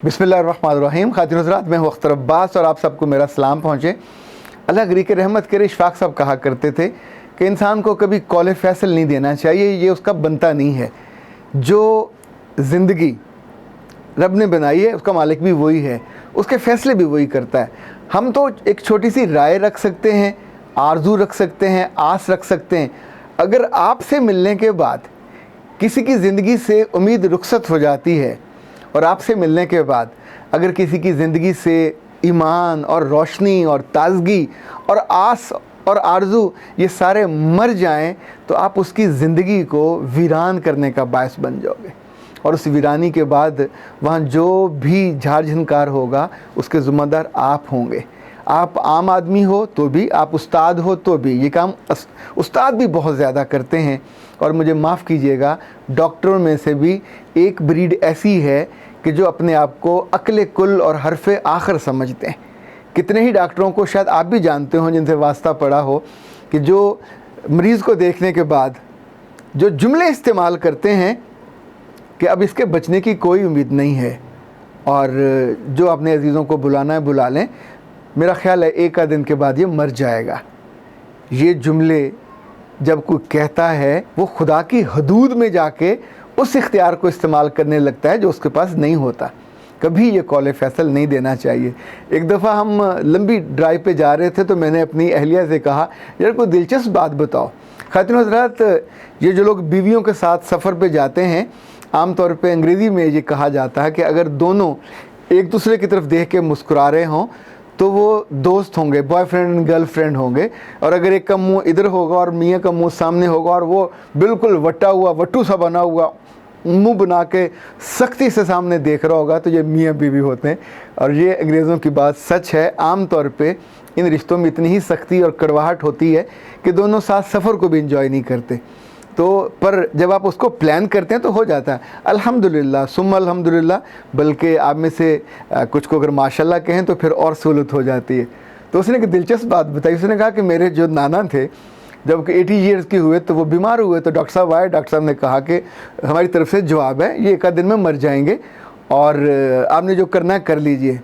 बिस्मिल्लाहिर्रहमानिर्रहीम। खातिन हज़रात, मैं हूँ अख्तर अब्बास और आप सबको मेरा सलाम पहुँचे। अल्लाह गरी के रहमत करे। इशफाक साहब कहा करते थे कि इंसान को कभी कौल फैसल नहीं देना चाहिए, ये उसका बनता नहीं है। जो ज़िंदगी रब ने बनाई है उसका मालिक भी वही है, उसके फ़ैसले भी वही करता है। हम तो एक छोटी सी राय रख सकते हैं, आरजू रख सकते हैं, आस रख सकते हैं। अगर आपसे मिलने के बाद किसी की ज़िंदगी से उम्मीद रुखसत हो जाती है और आपसे मिलने के बाद अगर किसी की ज़िंदगी से ईमान और रोशनी और ताज़गी और आस और आरज़ू ये सारे मर जाएं, तो आप उसकी ज़िंदगी को वीरान करने का बायस बन जाओगे। और उस वीरानी के बाद वहाँ जो भी झाड़ झनकार होगा उसके ज़िम्मेदार आप होंगे। आप आम आदमी हो तो भी, आप उस्ताद हो तो भी। ये काम उस्ताद भी बहुत ज़्यादा करते हैं। और मुझे माफ़ कीजिएगा, डॉक्टरों में से भी एक ब्रीड ऐसी है कि जो अपने आप को अक्ल कुल और हरफ़ आखिर समझते हैं। कितने ही डॉक्टरों को शायद आप भी जानते हो जिनसे वास्ता पड़ा हो कि जो मरीज़ को देखने के बाद जो जुमले इस्तेमाल करते हैं कि अब इसके बचने की कोई उम्मीद नहीं है और जो अपने अजीज़ों को बुलाना है बुला लें, मेरा ख़्याल है एक आध दिन के बाद ये मर जाएगा। ये जुमले जब कोई कहता है वो खुदा की हदूद में जाके उस इख्तियार को इस्तेमाल करने लगता है जो उसके पास नहीं होता। कभी ये कौल फैसल नहीं देना चाहिए। एक दफ़ा हम लंबी ड्राइव पे जा रहे थे तो मैंने अपनी अहलिया से कहा, यार कोई दिलचस्प बात बताओ। खातिन हज़रात, ये जो लोग बीवियों के साथ सफ़र पे जाते हैं, आम तौर पे अंग्रेज़ी में ये कहा जाता है कि अगर दोनों एक दूसरे की तरफ देख के मुस्कुरा रहे हों तो वो दोस्त होंगे, बॉयफ्रेंड एंड गर्लफ्रेंड होंगे। और अगर एक का मुंह इधर होगा और मियाँ का मुंह सामने होगा और वो बिल्कुल वट्टा हुआ वट्टू सा बना हुआ मुंह बना के सख्ती से सामने देख रहा होगा तो ये मियाँ बीवी होते हैं। और ये अंग्रेज़ों की बात सच है। आम तौर पे इन रिश्तों में इतनी ही सख्ती और कड़वाहट होती है कि दोनों साथ सफ़र को भी इंजॉय नहीं करते। तो पर जब आप उसको प्लान करते हैं तो हो जाता है। अल्हम्दुलिल्लाह सुम्मा अल्हम्दुलिल्लाह। बल्कि आप में से कुछ को अगर माशाल्लाह कहें तो फिर और सहूलत हो जाती है। तो उसने एक दिलचस्प बात बताई। उसने कहा कि मेरे जो नाना थे जब 80 ईयर्स के हुए तो वो बीमार हुए, तो डॉक्टर साहब आए। डॉक्टर साहब ने कहा कि हमारी तरफ से जवाब है, ये एक आध दिन में मर जाएंगे और आपने जो करना है कर लीजिए।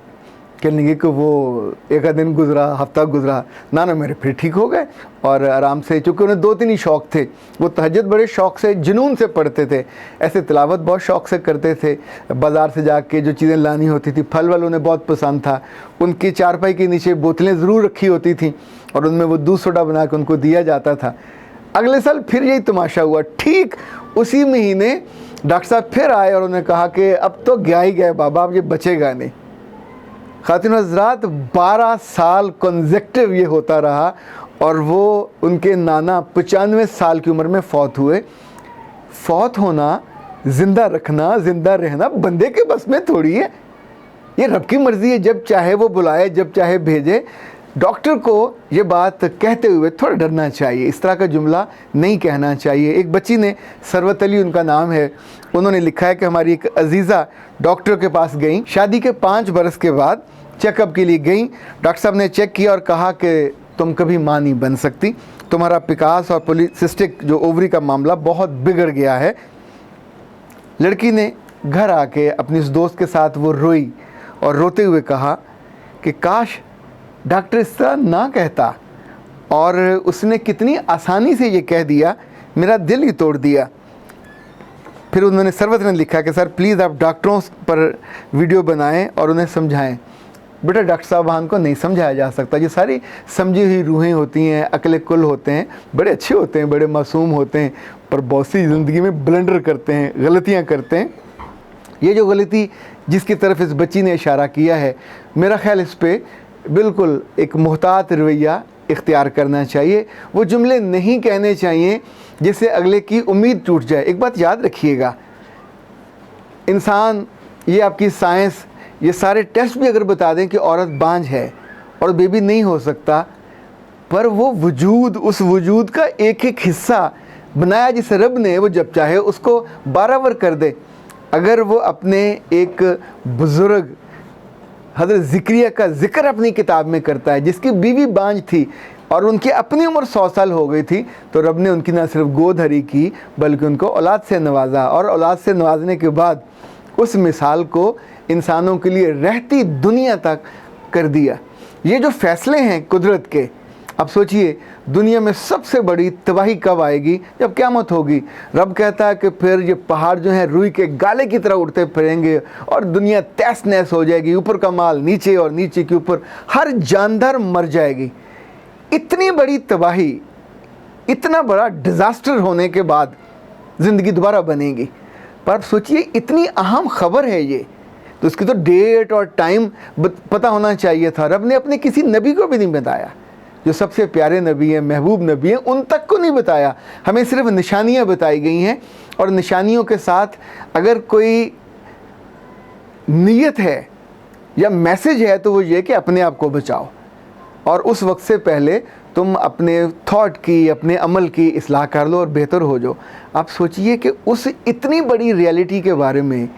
कहने लगे कि वो एक आध दिन गुजरा, हफ्ता गुजरा, नाना मेरे फिर ठीक हो गए और आराम से, चूँकि उन्हें 2-3 ही शौक़ थे। वो तहज्जुद बड़े शौक़ से जुनून से पढ़ते थे, ऐसे तिलावत बहुत शौक़ से करते थे। बाज़ार से जाके जो चीज़ें लानी होती थी, फल वल उन्हें बहुत पसंद था। उनकी चारपाई के नीचे बोतलें ज़रूर रखी होती थी और उनमें वो दूध सोडा बना के उनको दिया जाता था। अगले साल फिर यही तमाशा हुआ। ठीक उसी महीने डॉक्टर साहब फिर आए और उन्होंने कहा कि अब तो गया ही गया बाबा, अब ये बचेगा नहीं। खातिन हज़रात, 12 साल कंसेक्टिव ये होता रहा और वो उनके नाना 95 साल की उम्र में फ़ौत हुए। फ़ौत होना, ज़िंदा रखना, ज़िंदा रहना बंदे के बस में थोड़ी है। ये रब की मर्ज़ी है, जब चाहे वो बुलाए, जब चाहे भेजे। डॉक्टर को ये बात कहते हुए थोड़ा डरना चाहिए, इस तरह का जुमला नहीं कहना चाहिए। एक बच्ची ने, सरवत अली उनका नाम है, उन्होंने लिखा है कि हमारी एक अजीज़ा डॉक्टर के पास गई। शादी के 5 बरस के बाद चेकअप के लिए गई। डॉक्टर साहब ने चेक किया और कहा कि तुम कभी माँ नहीं बन सकती, तुम्हारा पिकास और पॉलीसिस्टिक जो ओवरी का मामला बहुत बिगड़ गया है। लड़की ने घर आके अपनी उस दोस्त के साथ वो रोई और रोते हुए कहा कि काश डॉक्टर इस तरह ना कहता, और उसने कितनी आसानी से ये कह दिया, मेरा दिल ही तोड़ दिया। फिर उन्होंने, सरवत ने लिखा कि सर प्लीज़ आप डॉक्टरों पर वीडियो बनाएं और उन्हें समझाएं। बेटा डॉक्टर साहबान को नहीं समझाया जा सकता। ये सारी समझी हुई रूहें होती हैं, अक्ल कुल होते हैं, बड़े अच्छे होते हैं, बड़े मासूम होते हैं, पर बहुत सी ज़िंदगी में ब्लंडर करते हैं, गलतियाँ करते हैं। ये जो गलती जिसकी तरफ इस बच्ची ने इशारा किया है, मेरा ख़्याल इस पर बिल्कुल एक मुहतात रवैया इख्तियार करना चाहिए। वो जुमले नहीं कहने चाहिए जिससे अगले की उम्मीद टूट जाए। एक बात याद रखिएगा, इंसान, ये आपकी साइंस, ये सारे टेस्ट भी अगर बता दें कि औरत बांझ है और बेबी नहीं हो सकता, पर वो वजूद, उस वजूद का एक एक हिस्सा बनाया जिस रब ने, वो जब चाहे उसको बारावर कर दे। अगर वो अपने एक बुज़ुर्ग हज़रत ज़िक्रिया का ज़िक्र अपनी किताब में करता है जिसकी बीवी बांझ थी और उनकी अपनी उम्र 100 साल हो गई थी, तो रब ने उनकी न सिर्फ गोद हरी की बल्कि उनको औलाद से नवाजा और औलाद से नवाजने के बाद उस मिसाल को इंसानों के लिए रहती दुनिया तक कर दिया। ये जो फैसले हैं कुदरत के, अब सोचिए दुनिया में सबसे बड़ी तबाही कब आएगी? जब क़यामत होगी। रब कहता है कि फिर ये पहाड़ जो हैं रुई के गाले की तरह उड़ते फिरेंगे और दुनिया तहस नहस हो जाएगी, ऊपर का माल नीचे और नीचे के ऊपर, हर जानदार मर जाएगी। इतनी बड़ी तबाही, इतना बड़ा डिज़ास्टर होने के बाद ज़िंदगी दोबारा बनेगी। पर सोचिए इतनी अहम खबर है ये, तो उसकी तो डेट और टाइम पता होना चाहिए था। रब ने अपने किसी नबी को भी नहीं बताया, जो सबसे प्यारे नबी हैं, महबूब नबी हैं, उन तक को नहीं बताया। हमें सिर्फ निशानियां बताई गई हैं, और निशानियों के साथ अगर कोई नीयत है या मैसेज है तो वो ये कि अपने आप को बचाओ, और उस वक्त से पहले तुम अपने थॉट की, अपने अमल की इस्लाह कर लो और बेहतर हो जाओ। आप सोचिए कि उस इतनी बड़ी रियलिटी के बारे में,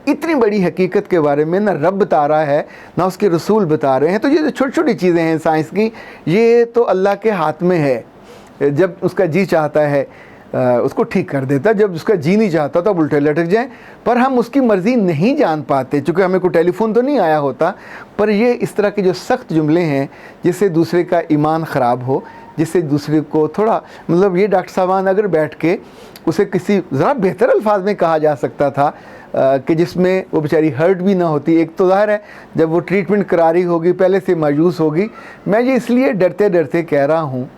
इतनी बड़ी हकीकत के बारे में ना रब बता रहा है ना उसके रसूल बता रहे हैं। तो ये जो छोटी छोटी चीज़ें हैं साइंस की, ये तो अल्लाह के हाथ में है। जब उसका जी चाहता है उसको ठीक कर देता, जब उसका जी नहीं चाहता तो उल्टे लटक जाए। पर हम उसकी मर्ज़ी नहीं जान पाते, चूँकि हमें कोई टेलीफोन तो नहीं आया होता। पर ये इस तरह के जो सख्त जुमले हैं जिससे दूसरे का ईमान ख़राब हो, जिससे दूसरे को थोड़ा, मतलब ये डॉक्टर साहबान अगर बैठ के उसे किसी ज़रा बेहतर अल्फाज में कहा जा सकता था कि जिसमें वो बेचारी हर्ट भी ना होती। एक तो ज़ाहिर है जब वो ट्रीटमेंट करा रही होगी, पहले से मायूस होगी। मैं ये इसलिए डरते डरते कह रहा हूँ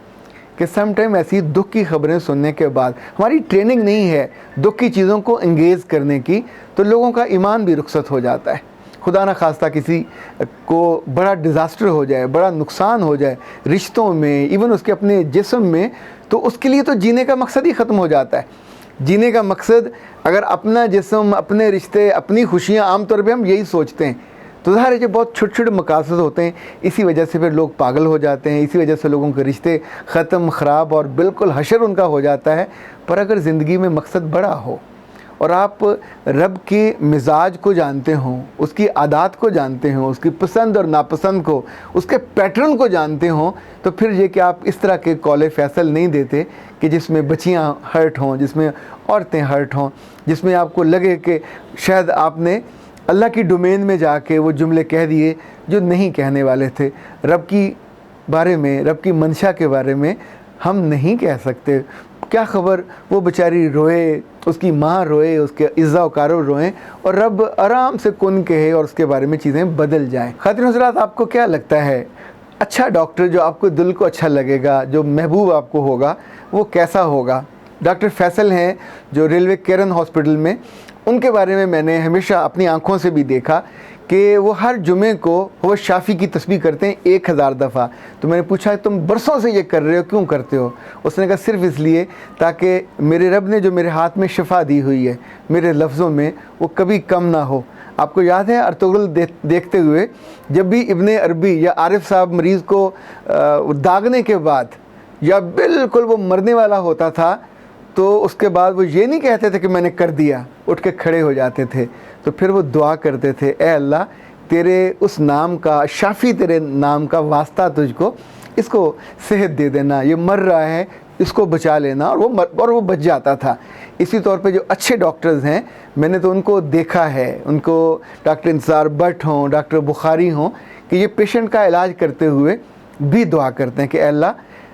कि सम टाइम ऐसी दुख की खबरें सुनने के बाद, हमारी ट्रेनिंग नहीं है दुख की चीज़ों को इंगेज करने की, तो लोगों का ईमान भी रुखसत हो जाता है। खुदा न खास्ता किसी को बड़ा डिज़ास्टर हो जाए, बड़ा नुकसान हो जाए रिश्तों में, इवन उसके अपने जिस्म में, तो उसके लिए तो जीने का मकसद ही ख़त्म हो जाता है। जीने का मकसद अगर अपना जिस्म, अपने रिश्ते, अपनी खुशियाँ, आमतौर पे हम यही सोचते हैं, तो ज़ाहिर है जो बहुत छोटे छोटे मकासद होते हैं, इसी वजह से फिर लोग पागल हो जाते हैं, इसी वजह से लोगों के रिश्ते ख़त्म, ख़राब और बिल्कुल हशर उनका हो जाता है। पर अगर ज़िंदगी में मकसद बड़ा हो और आप रब के मिजाज को जानते हों, उसकी आदत को जानते हों, उसकी पसंद और नापसंद को, उसके पैटर्न को जानते हों, तो फिर ये कि आप इस तरह के कौले फैसल नहीं देते कि जिसमें बच्चियां हर्ट हों, जिसमें औरतें हर्ट हों, जिसमें आपको लगे कि शायद आपने अल्लाह की डोमेन में जाके वो जुमले कह दिए जो नहीं कहने वाले थे। रब की बारे में, रब की मंशा के बारे में हम नहीं कह सकते। क्या खबर वो बेचारी रोए, उसकी माँ रोए, उसके इज़्ज़ा वकारो रोएं और रब आराम से कुन कहे और उसके बारे में चीज़ें बदल जाएं। खातिन हज़रात, आपको क्या लगता है अच्छा डॉक्टर जो आपको दिल को अच्छा लगेगा, जो महबूब आपको होगा, वो कैसा होगा? डॉक्टर फैसल हैं जो रेलवे केरन हॉस्पिटल में, उनके बारे में मैंने हमेशा अपनी आंखों से भी देखा कि वो हर जुमे को वो शाफ़ी की तस्बीह करते हैं 1000 दफ़ा। तो मैंने पूछा तुम बरसों से ये कर रहे हो, क्यों करते हो? उसने कहा सिर्फ़ इसलिए ताकि मेरे रब ने जो मेरे हाथ में शिफा दी हुई है, मेरे लफ्ज़ों में, वो कभी कम ना हो। आपको याद है अर्तुगरुल देखते हुए जब भी इब्ने अरबी या आरिफ साहब मरीज़ को दागने के बाद या बिल्कुल वो मरने वाला होता था, तो उसके बाद वो ये नहीं कहते थे कि मैंने कर दिया, उठ के खड़े हो जाते थे। तो फिर वो दुआ करते थे, ए अल्लाह तेरे उस नाम का, शाफ़ी तेरे नाम का वास्ता तुझको, इसको सेहत दे देना, ये मर रहा है, इसको बचा लेना। और वो बच जाता था। इसी तौर पे जो अच्छे डॉक्टर्स हैं, मैंने तो उनको देखा है, उनको डॉक्टर इंतज़ार भट्ट हों, डॉक्टर बुखारी हों, कि ये पेशेंट का इलाज करते हुए भी दुआ करते हैं कि अल्लाह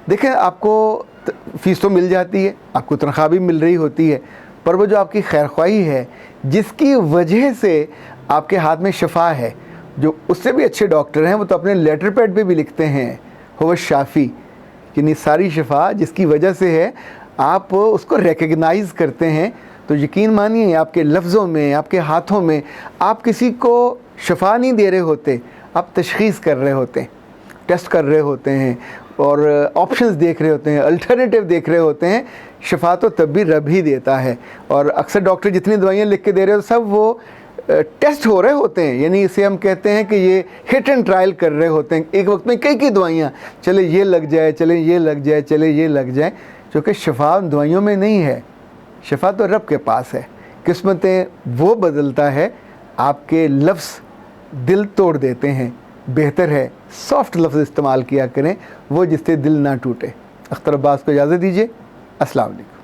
देखें, आपको फ़ीस तो मिल जाती है, आपको तनख्वाह भी मिल रही होती है, पर वो जो आपकी खैरख्वाही है, जिसकी वजह से आपके हाथ में शिफा है, जो उससे भी अच्छे डॉक्टर हैं वो तो अपने लेटर पैड पे भी लिखते हैं हुव शाफ़ी, यानी सारी शिफा जिसकी वजह से है, आप उसको रिकग्नाइज़ करते हैं। तो यकीन मानिए आपके लफ्ज़ों में, आपके हाथों में, आप किसी को शिफा नहीं दे रहे होते, आप तशख़ीस कर रहे होते हैं, टेस्ट कर रहे होते हैं और ऑप्शंस देख रहे होते हैं, अल्टरनेटिव देख रहे होते हैं। शिफा तो तब भी रब ही देता है। और अक्सर डॉक्टर जितनी दवाइयाँ लिख के दे रहे हो सब वो टेस्ट हो रहे होते हैं, यानी इसे हम कहते हैं कि ये हिट एंड ट्रायल कर रहे होते हैं। एक वक्त में कई दवाइयाँ, चले ये लग जाए, चले ये लग जाए, चले ये लग जाए, क्योंकि शिफा दवाइयों में नहीं है, शिफा तो रब के पास है। किस्मतें वो बदलता है, आपके लफ्ज़ दिल तोड़ देते हैं। बेहतर है सॉफ्ट लफ्ज़ इस्तेमाल किया करें, वो जिससे दिल ना टूटे। अख्तर अब्बास को इजाज़त दीजिए। अस्सलाम वालेकुम।